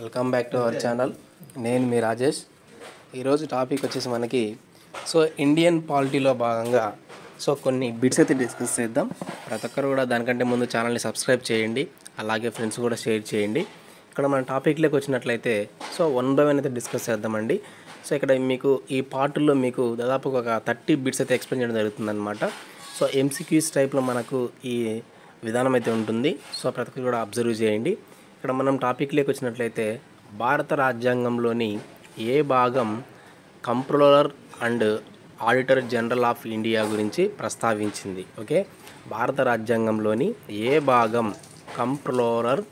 Welcome back to our channel. నేను మీ రాజేష్. ఈరోజు topic వచ్చేసి మనకి ఇండియన్ పాలిటీలో భాగంగా కొన్ని బిట్స్ అయితే డిస్కస్ చేద్దాం. ప్రతి ఒక్కరు కూడా దానికంటే ముందు ఛానల్ని సబ్స్క్రైబ్ చేయండి, అలాగే ఫ్రెండ్స్ కూడా షేర్ చేయండి. ఇక్కడ మన టాపిక్లోకి వచ్చినట్లయితే వన్ బై వన్ అయితే డిస్కస్ చేద్దామండి. ఇక్కడ మీకు ఈ పార్ట్లో మీకు దాదాపు ఒక 30 బిట్స్ అయితే ఎక్స్ప్లెయిన్ చేయడం జరుగుతుందన్నమాట. ఎంసీక్యూస్ టైప్లో మనకు ఈ విధానం అయితే ఉంటుంది. ప్రతి ఒక్కరు కూడా అబ్జర్వ్ చేయండి. ఇక్కడ మనం టాపిక్లోకి వచ్చినట్లయితే భారత రాజ్యాంగంలోని ఏ భాగం comptroller and auditor general of India గురించి ప్రస్తావించింది? ఓకే, భారత రాజ్యాంగంలోని ఏ భాగం కంప్ట్రోలర్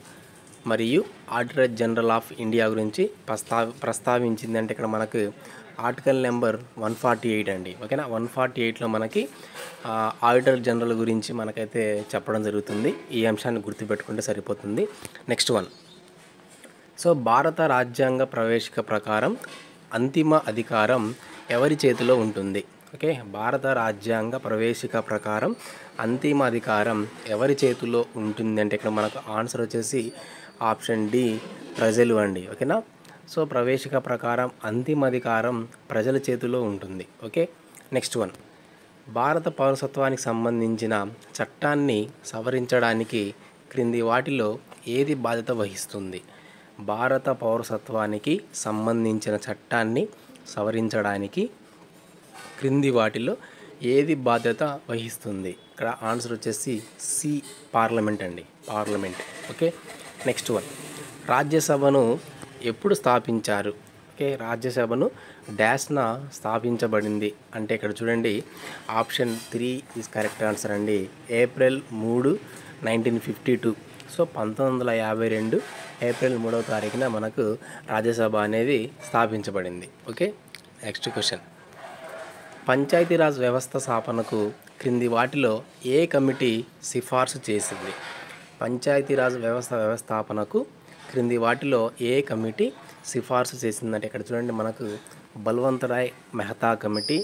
మరియు ఆడిటర్ జనరల్ ఆఫ్ ఇండియా గురించి ప్రస్తావించింది అంటే ఇక్కడ మనకు ఆర్టికల్ నెంబర్ 148 అండి. ఓకేనా, 148లో మనకి ఆడిటర్ జనరల్ గురించి మనకైతే చెప్పడం జరుగుతుంది. ఈ అంశాన్ని గుర్తుపెట్టుకుంటే సరిపోతుంది. నెక్స్ట్ వన్, భారత రాజ్యాంగ ప్రవేశిక ప్రకారం అంతిమ అధికారం ఎవరి చేతిలో ఉంటుంది? ఓకే, భారత రాజ్యాంగ ప్రవేశిక ప్రకారం అంతిమ అధికారం ఎవరి చేతిలో ఉంటుంది అంటే ఇక్కడ మనకు ఆన్సర్ వచ్చేసి ఆప్షన్ డి, ప్రజలు అండి. ఓకేనా, ప్రవేశిక ప్రకారం అంతిమ అధికారం ప్రజల చేతిలో ఉంటుంది. ఓకే, నెక్స్ట్ వన్, భారత పౌరసత్వానికి సంబంధించిన చట్టాన్ని సవరించడానికి క్రింది వాటిలో ఏది బాధ్యత వహిస్తుంది? భారత పౌరసత్వానికి సంబంధించిన చట్టాన్ని సవరించడానికి క్రింది వాటిలో ఏది బాధ్యత వహిస్తుంది? ఇక్కడ ఆన్సర్ వచ్చేసి సి, పార్లమెంట్ అండి, పార్లమెంట్. ఓకే, నెక్స్ట్ వన్, రాజ్యసభను ఎప్పుడు స్థాపించారు? ఓకే, రాజ్యసభను డాష్న స్థాపించబడింది అంటే ఇక్కడ చూడండి, ఆప్షన్ 3 ఈజ్ కరెక్ట్ ఆన్సర్ అండి. ఏప్రిల్ 3, 1952. 1952 ఏప్రిల్ 3వ తారీఖున మనకు రాజ్యసభ అనేది స్థాపించబడింది. ఓకే, నెక్స్ట్ క్వశ్చన్, పంచాయతీరాజ్ వ్యవస్థ స్థాపనకు క్రింది వాటిలో ఏ కమిటీ సిఫార్సు చేసింది? పంచాయతీరాజ్ వ్యవస్థాపనకు క్రింది వాటిలో ఏ కమిటీ సిఫార్సు చేసిందంటే ఇక్కడ చూడండి, మనకు Balwant Rai Mehta committee,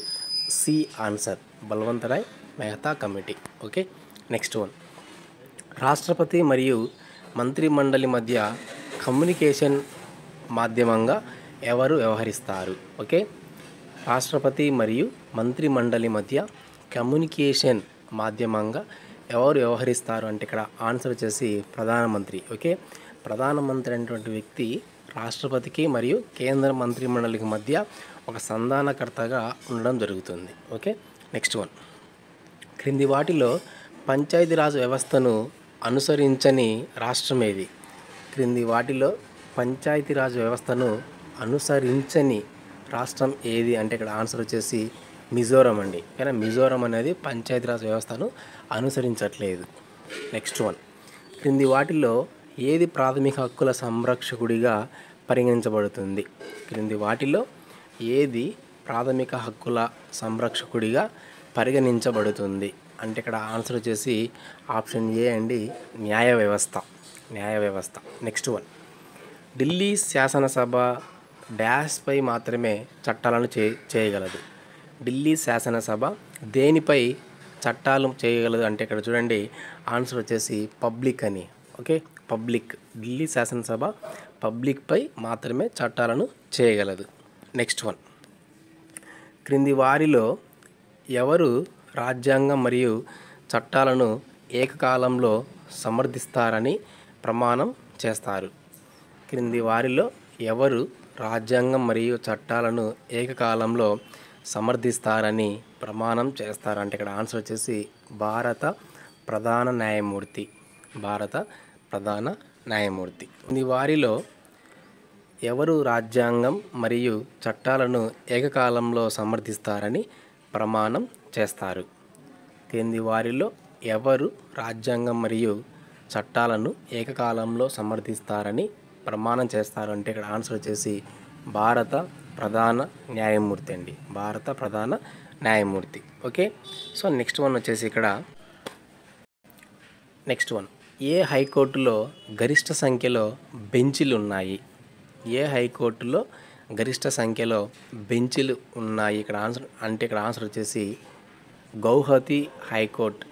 C answer, Balwant Rai Mehta committee. Okay, next one, రాష్ట్రపతి మరియు మంత్రి మండలి మధ్య కమ్యూనికేషన్ మాధ్యమంగా ఎవరు వ్యవహరిస్తారు? ఓకే, రాష్ట్రపతి మరియు మంత్రి మండలి మధ్య కమ్యూనికేషన్ మాధ్యమంగా ఎవరు వ్యవహరిస్తారు అంటే ఇక్కడ ఆన్సర్ వచ్చేసి ప్రధానమంత్రి. ఓకే, ప్రధానమంత్రి అనేటువంటి వ్యక్తి రాష్ట్రపతికి మరియు కేంద్ర మంత్రి మండలికి మధ్య ఒక సంధానకర్తగా ఉండడం జరుగుతుంది. ఓకే, నెక్స్ట్ వన్, క్రింది వాటిలో పంచాయతీరాజ్ వ్యవస్థను అనుసరించని రాష్ట్రం ఏది? క్రింది వాటిలో పంచాయతీరాజ్ వ్యవస్థను అనుసరించని రాష్ట్రం ఏది అంటే ఇక్కడ ఆన్సర్ వచ్చేసి మిజోరం అండి. కానీ మిజోరం అనేది పంచాయతీరాజ్ వ్యవస్థను అనుసరించట్లేదు. నెక్స్ట్ వన్, క్రింది వాటిలో ఏది ప్రాథమిక హక్కుల సంరక్షకుడిగా పరిగణించబడుతుంది? క్రింది వాటిలో ఏది ప్రాథమిక హక్కుల సంరక్షకుడిగా పరిగణించబడుతుంది అంటే ఇక్కడ ఆన్సర్ వచ్చేసి ఆప్షన్ ఏ అండి, న్యాయ వ్యవస్థ, న్యాయ వ్యవస్థ. నెక్స్ట్ వన్, ఢిల్లీ శాసనసభ డాష్పై మాత్రమే చట్టాలను చేయగలదు? ఢిల్లీ శాసనసభ దేనిపై చట్టాలు చేయగలదు అంటే ఇక్కడ చూడండి, ఆన్సర్ వచ్చేసి పబ్లిక్ అని. ఓకే, పబ్లిక్, ఢిల్లీ శాసనసభ పబ్లిక్పై మాత్రమే చట్టాలను చేయగలదు. నెక్స్ట్ వన్, క్రింది వారిలో ఎవరు రాజ్యాంగం మరియు చట్టాలను ఏకకాలంలో సమర్థిస్తారని ప్రమాణం చేస్తారు? క్రింది వారిలో ఎవరు రాజ్యాంగం మరియు చట్టాలను ఏకకాలంలో సమర్థిస్తారని ప్రమాణం చేస్తారంటే ఇక్కడ ఆన్సర్ వచ్చేసి భారత ప్రధాన న్యాయమూర్తి, భారత ప్రధాన న్యాయమూర్తి. ఈ వారిలో ఎవరు రాజ్యాంగం మరియు చట్టాలను ఏకకాలంలో సమర్థిస్తారని ప్రమాణం చేస్తారు? కింది వారిలో ఎవరు రాజ్యాంగం మరియు చట్టాలను ఏకకాలంలో సమర్థిస్తారని ప్రమాణం చేస్తారు అంటే ఇక్కడ ఆన్సర్ వచ్చేసి భారత ప్రధాన న్యాయమూర్తి అండి, భారత ప్రధాన న్యాయమూర్తి. ఓకే, నెక్స్ట్ వన్ వచ్చేసి ఇక్కడ నెక్స్ట్ వన్, ఏ హైకోర్టులో గరిష్ట సంఖ్యలో బెంచీలు ఉన్నాయి? ఏ హైకోర్టులో గరిష్ట సంఖ్యలో బెంచీలు ఉన్నాయి? ఇక్కడ ఆన్సర్ అంటే ఇక్కడ ఆన్సర్ వచ్చేసి గౌహతి హైకోర్టు,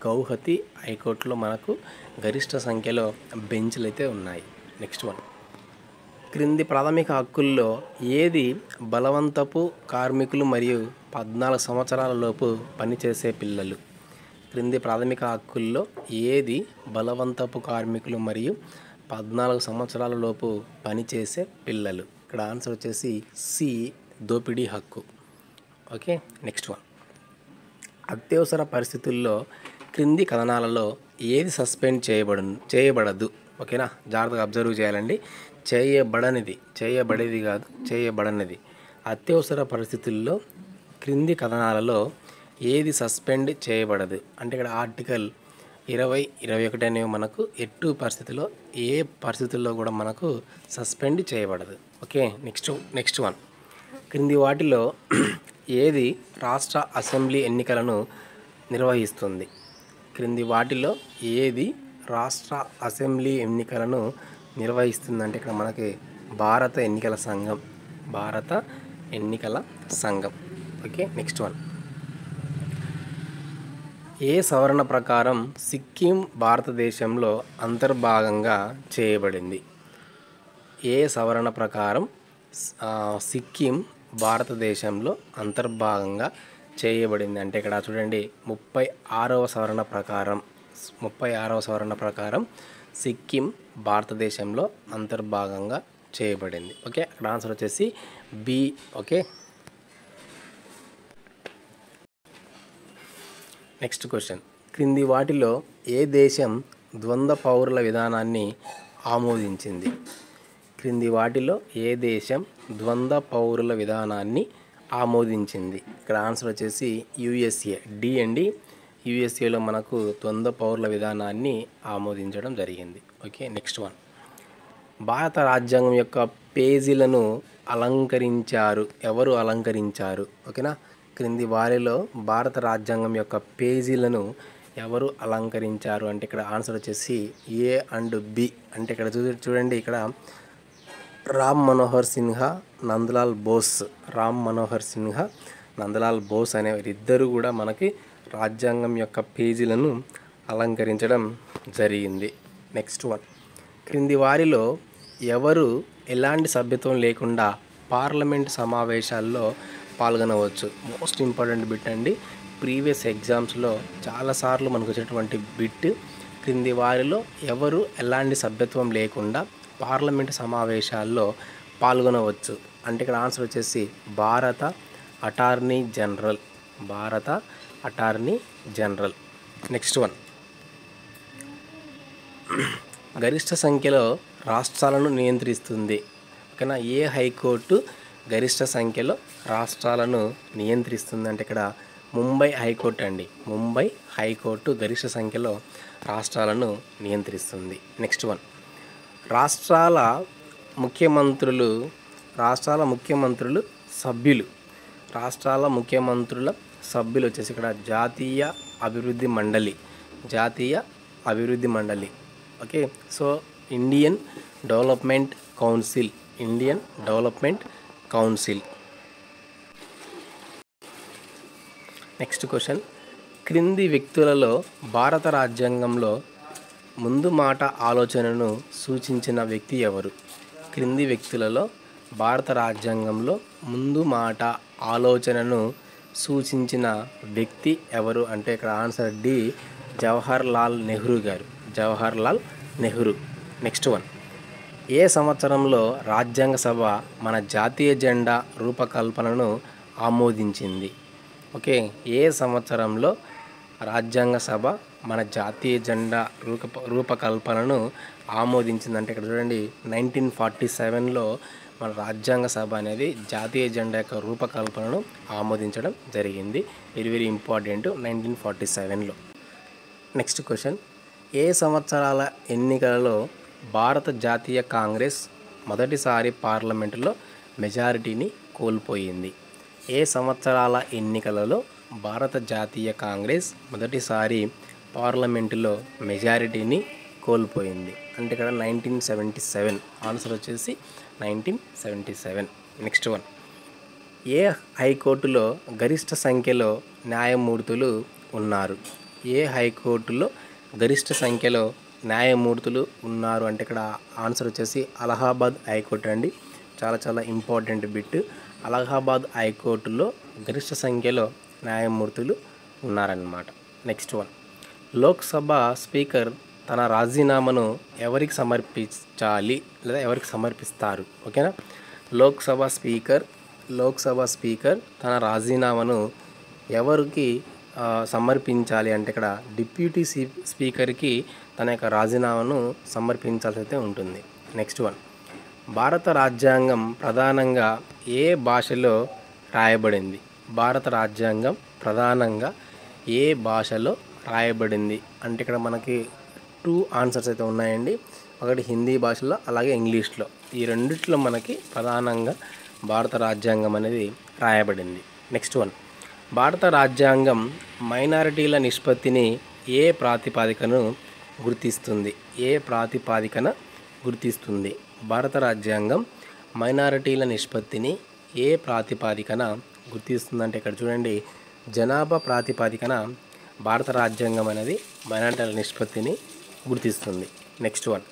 గౌహతి హైకోర్టులో మనకు గరిష్ట సంఖ్యలో బెంచ్లు అయితే ఉన్నాయి. నెక్స్ట్ వన్, క్రింది ప్రాథమిక హక్కుల్లో ఏది బలవంతపు కార్మికులు మరియు 14 సంవత్సరాల లోపు పనిచేసే పిల్లలు? క్రింది ప్రాథమిక హక్కుల్లో ఏది బలవంతపు కార్మికులు మరియు 14 సంవత్సరాల లోపు పనిచేసే పిల్లలు? ఇక్కడ ఆన్సర్ వచ్చేసి సి, దోపిడీ హక్కు. Okay, next one. అత్యవసర పరిస్థితుల్లో క్రింది కథనాలలో ఏది సస్పెండ్ చేయబడదు? ఓకేనా, జాగ్రత్తగా అబ్జర్వ్ చేయాలండి. చేయబడేది కాదు, చేయబడనిది. అత్యవసర పరిస్థితుల్లో క్రింది కథనాలలో ఏది సస్పెండ్ చేయబడదు అంటే ఇక్కడ ఆర్టికల్ 20, 21 అనేవి మనకు ఎట్టి పరిస్థితుల్లో ఏ పరిస్థితుల్లో కూడా మనకు సస్పెండ్ చేయబడదు. Okay, next one. క్రింది వాటిలో ఏది రాష్ట్ర అసెంబ్లీ ఎన్నికలను నిర్వహిస్తుంది? క్రింది వాటిలో ఏది రాష్ట్ర అసెంబ్లీ ఎన్నికలను నిర్వహిస్తుంది అంటే ఇక్కడ మనకి భారత ఎన్నికల సంఘం. Okay, next one. ఏ సవరణ ప్రకారం సిక్కిం భారతదేశంలో అంతర్భాగంగా చేయబడింది? ఏ సవరణ ప్రకారం సిక్కిం భారతదేశంలో అంతర్భాగంగా చేయబడింది అంటే ఇక్కడ చూడండి 36వ సవరణ ప్రకారం సిక్కిం భారతదేశంలో అంతర్భాగంగా చేయబడింది. ఓకే, అక్కడ ఆన్సర్ వచ్చేసి బి. Okay, next question. క్రింది వాటిలో ఏ దేశం ద్వంద్వ పౌరుల విధానాన్ని ఆమోదించింది? క్రింది వాటిలో ఏ దేశం ద్వంద్వ పౌరుల విధానాన్ని ఆమోదించింది? ఇక్కడ ఆన్సర్ వచ్చేసి యుఎస్ఏ, డి అండి. యుఎస్ఏలో మనకు ద్వంద్వ పౌరుల విధానాన్ని ఆమోదించడం జరిగింది. Okay, next one. భారత రాజ్యాంగం యొక్క పేజీలను ఎవరు అలంకరించారు? ఓకేనా, క్రింది వారిలో భారత రాజ్యాంగం యొక్క పేజీలను ఎవరు అలంకరించారు అంటే ఇక్కడ ఆన్సర్ వచ్చేసి ఏ అండ్ బి. అంటే ఇక్కడ చూడండి, ఇక్కడ రామ్ మనోహర్ సిన్హా, నందలాల్ బోస్ అనే ఇద్దరు కూడా మనకి రాజ్యాంగం యొక్క పేజీలను అలంకరించడం జరిగింది. Next one. క్రింది వారిలో ఎవరు ఎలాంటి సభ్యత్వం లేకుండా పార్లమెంట్ సమావేశాల్లో పాల్గొనవచ్చు? మోస్ట్ ఇంపార్టెంట్ బిట్ అండి. ప్రీవియస్ ఎగ్జామ్స్లో చాలాసార్లు మనకు వచ్చేటువంటి బిట్. క్రింది వారిలో ఎవరు ఎలాంటి సభ్యత్వం లేకుండా పార్లమెంట్ సమావేశాల్లో పాల్గొనవచ్చు అంటే ఇక్కడ ఆన్సర్ వచ్చేసి భారత అటార్నీ జనరల్. Next one. గరిష్ట సంఖ్యలో రాష్ట్రాలను నియంత్రిస్తుంది? ఓకేనా, ఏ హైకోర్టు గరిష్ట సంఖ్యలో రాష్ట్రాలను నియంత్రిస్తుంది అంటే ఇక్కడ ముంబై హైకోర్టు అండి. ముంబై హైకోర్టు గరిష్ట సంఖ్యలో రాష్ట్రాలను నియంత్రిస్తుంది. Next one. రాష్ట్రాల ముఖ్యమంత్రుల సభ్యులు వచ్చేసి ఇక్కడ జాతీయ అభివృద్ధి మండలి. Okay, so Indian development council. Next question. క్రింది వ్యక్తులలో భారత రాజ్యాంగంలో ముందు మాట ఆలోచనను సూచించిన వ్యక్తి ఎవరు? క్రింది వ్యక్తులలో భారత రాజ్యాంగంలో ముందు మాట ఆలోచనను సూచించిన వ్యక్తి ఎవరు అంటే ఇక్కడ answer D, Jawaharlal Nehru. Next one. ఏ సంవత్సరంలో రాజ్యాంగ సభ మన జాతీయ జెండా రూపకల్పనను ఆమోదించింది? ఓకే, ఏ సంవత్సరంలో రాజ్యాంగ సభ మన జాతీయ జెండా రూపకల్పనను ఆమోదించిందంటే ఇక్కడ చూడండి 1947లో మన రాజ్యాంగ సభ అనేది జాతీయ జెండా యొక్క రూపకల్పనను ఆమోదించడం జరిగింది. వెరీ ఇంపార్టెంట్, 1947లో. Next question. ఏ సంవత్సరాల ఎన్నికలలో భారత జాతీయ కాంగ్రెస్ మొదటిసారి పార్లమెంటులో మెజారిటీని కోల్పోయింది? ఏ సంవత్సరాల ఎన్నికలలో భారత జాతీయ కాంగ్రెస్ మొదటిసారి పార్లమెంటులో మెజారిటీని కోల్పోయింది అంటే ఇక్కడ 1977. ఆన్సర్ వచ్చేసి 1977. Next one. ఏ హైకోర్టులో గరిష్ట సంఖ్యలో న్యాయమూర్తులు ఉన్నారు? ఏ హైకోర్టులో గరిష్ట సంఖ్యలో న్యాయమూర్తులు ఉన్నారు అంటే ఇక్కడ ఆన్సర్ వచ్చేసి అలహాబాద్ హైకోర్టు అండి. చాలా చాలా ఇంపార్టెంట్ బిట్. అలహాబాద్ హైకోర్టులో గరిష్ట సంఖ్యలో న్యాయమూర్తులు ఉన్నారన్నమాట. నెక్స్ట్ వన్, లోక్సభ స్పీకర్ తన రాజీనామాను ఎవరికి సమర్పించాలి లేదా ఎవరికి సమర్పిస్తారు? ఓకేనా. లోక్సభ స్పీకర్ తన రాజీనామాను ఎవరికి సమర్పించాలి అంటే ఇక్కడ డిప్యూటీ స్పీకర్కి తన యొక్క రాజీనామాను సమర్పించాల్సి అయితే ఉంటుంది. నెక్స్ట్ వన్, భారత రాజ్యాంగం ప్రధానంగా ఏ భాషలో రాయబడింది? భారత రాజ్యాంగం ప్రధానంగా ఏ భాషలో రాయబడింది అంటే ఇక్కడ మనకి 2 ఆన్సర్స్ అయితే ఉన్నాయండి. ఒకటి హిందీ భాషలో, అలాగే ఇంగ్లీష్లో. ఈ రెండిట్లో మనకి ప్రధానంగా భారత రాజ్యాంగం అనేది రాయబడింది. నెక్స్ట్ వన్, భారత రాజ్యాంగం మైనారిటీల నిష్పత్తిని ఏ ప్రాతిపదికను గుర్తిస్తుంది? భారత రాజ్యాంగం మైనారిటీల నిష్పత్తిని ఏ ప్రాతిపదికన గుర్తిస్తుంది అంటే ఇక్కడ చూడండి, జనాభా ప్రాతిపదికన భారత రాజ్యాంగం అనేది మైనారిటీల నిష్పత్తిని గుర్తిస్తుంది. నెక్స్ట్ వన్,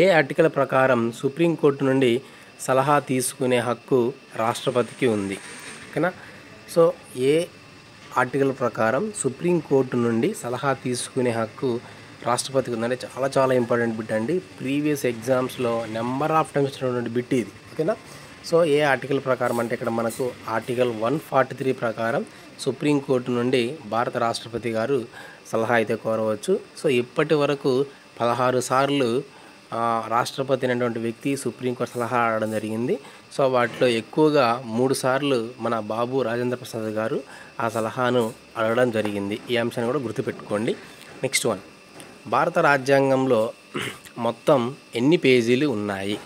ఏ ఆర్టికల్ ప్రకారం సుప్రీంకోర్టు నుండి సలహా తీసుకునే హక్కు రాష్ట్రపతికి ఉంది? ఓకేనా. సో ఏ ఆర్టికల్ ప్రకారం సుప్రీంకోర్టు నుండి సలహా తీసుకునే హక్కు రాష్ట్రపతికి ఉందంటే చాలా చాలా ఇంపార్టెంట్ బిట్ అండి. ప్రీవియస్ ఎగ్జామ్స్లో నెంబర్ ఆఫ్ టైమ్స్ ఇచ్చినటువంటి బిట్ ఇది. ఓకేనా. సో ఏ ఆర్టికల్ ప్రకారం అంటే ఇక్కడ మనకు ఆర్టికల్ 143 ప్రకారం సుప్రీంకోర్టు నుండి భారత రాష్ట్రపతి గారు సలహా అయితే కోరవచ్చు. సో ఇప్పటి వరకు 16 సార్లు రాష్ట్రపతి అనేటువంటి వ్యక్తి సుప్రీంకోర్టు సలహా అడగడం జరిగింది. సో వాటిలో ఎక్కువగా 3 సార్లు మన బాబు రాజేంద్ర ప్రసాద్ గారు ఆ సలహాను అడగడం జరిగింది. ఈ అంశాన్ని కూడా గుర్తుపెట్టుకోండి. నెక్స్ట్ వన్, భారత రాజ్యాంగంలో మొత్తం ఎన్ని పేజీలు ఉన్నాయి?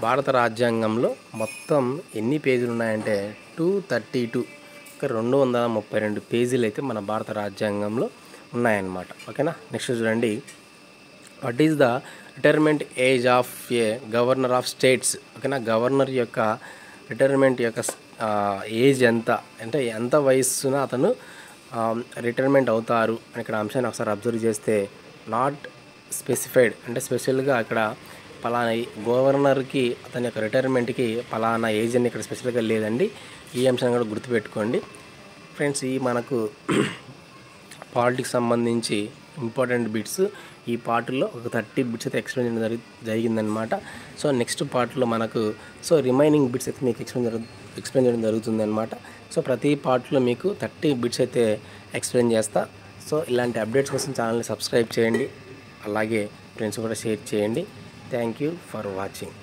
భారత రాజ్యాంగంలో మొత్తం ఎన్ని పేజీలు ఉన్నాయంటే 232, 232 పేజీలు అయితే మన భారత రాజ్యాంగంలో ఉన్నాయన్నమాట. ఓకేనా. నెక్స్ట్ చూడండి, what is the retirement age of A governor of states? ఓకేనా. గవర్నర్ యొక్క రిటైర్మెంట్ యొక్క ఏజ్ ఎంత అంటే ఎంత వయస్సున అతను రిటైర్మెంట్ అవుతారు అని ఇక్కడ అంశాన్ని ఒకసారి అబ్జర్వ్ చేస్తే నాట్ స్పెసిఫైడ్ అంటే స్పెషల్గా అక్కడ పలానా గవర్నర్కి అతని యొక్క రిటైర్మెంట్కి పలానా ఏజ్ అని ఇక్కడ స్పెషల్గా లేదండి. ఈ అంశాన్ని కూడా గుర్తుపెట్టుకోండి ఫ్రెండ్స్. ఈ మనకు పాలిటిక్స్ సంబంధించి ఇంపార్టెంట్ బిట్స్ ఈ పార్ట్లో ఒక 30 బిట్స్ అయితే ఎక్స్ప్లెయిన్ చేయడం జరిగిందనమాట. సో నెక్స్ట్ పార్ట్లో మనకు రిమైనింగ్ బిట్స్ అయితే మీకు ఎక్స్ప్లెయిన్ చేయడం జరుగుతుంది అనమాట. సో ప్రతి పార్ట్లో మీకు 30 బిట్స్ అయితే ఎక్స్ప్లెయిన్ చేస్తా. సో ఇలాంటి అప్డేట్స్ కోసం ఛానల్ని సబ్స్క్రైబ్ చేయండి, అలాగే ఫ్రెండ్స్ కూడా షేర్ చేయండి. Thank you for watching.